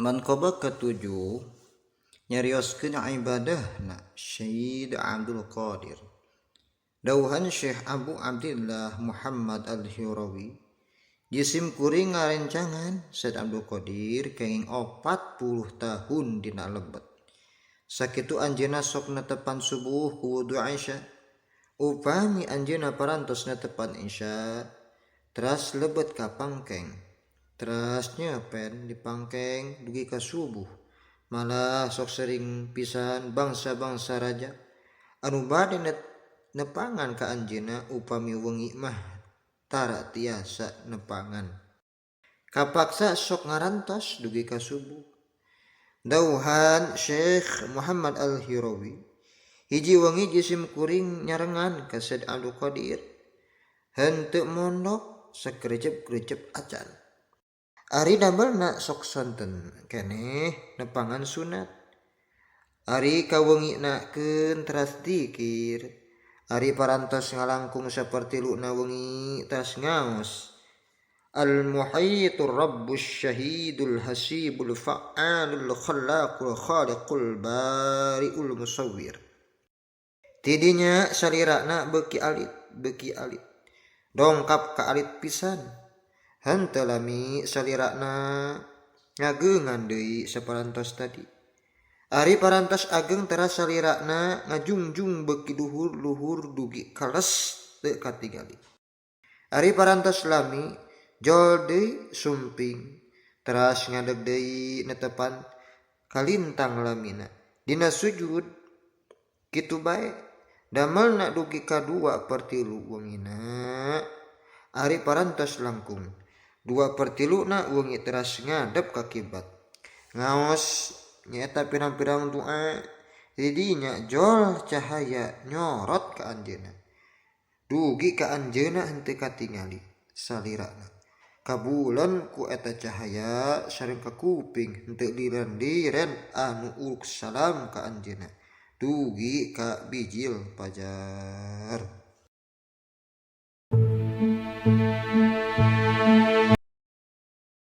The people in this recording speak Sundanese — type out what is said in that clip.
Manqabah ketujuh nyarioskeun ibadahna Syekh Abdul Qadir. Dauhan Syekh Abu Abdillah Muhammad Al-Hirawi jisim kuring ngarencangan Syekh Abdul Qadir kenging 40 tahun dina lebet. Sakitu anjeunna sok netepan subuh ku wudu Aisyah. Upami anjeunna parantos netepan Isya, teras lebet ka pangkeng. Teras nyepen di pangkeng dugi ka subuh. Malah sok sering pisan bangsa-bangsa raja anu bade nepangan ka anjeunna upami wengi mah tara tiasa nepangan. Kapaksa sok ngarantos dugi ka subuh. Dauhan Syekh Muhammad Al-Hirawi, hiji wengi jisim kuring nyarengan ka Syekh Abdul Qadir. Henteu mondok sakerecep-kerecep acan. Ari damelna sok sonten keneh nepangan sunat. Ari kawenginakeun teras dzikir. Ari parantos ngalangkung sapertiluna wengi teras ngaos. Al-muhyitur rabbus syahidul hasibul fa'alul khallaqul khaliqul bari'ul musawwir. Tidinya salirana beuki alit. Dongkap ka alit pisan. Henteu lami salirana ngageungan deui saparantos tadi. Ari parantos ageng teras salirana ngajungjung beuki luhur dugi kales teu katingali. Ari parantos lami jol deui sumping teras ngadeg deui netepan kalintang lamina. Dina sujud kitu bae damelna dugi ka 2/3 wengina. Ari parantos langkung 2/3 wengi teras ngadep ka kiblat. Ngaos nyaeta pirang-pirang doa. Didinya jol cahaya nyorot ka anjeunna. Dugi ka anjeunna henteu katingali salirana. Kabulan ku eta cahaya sareng ka kuping henteu liren-liren anu uruk salam ka anjeunna. Dugi ka bijil pajar.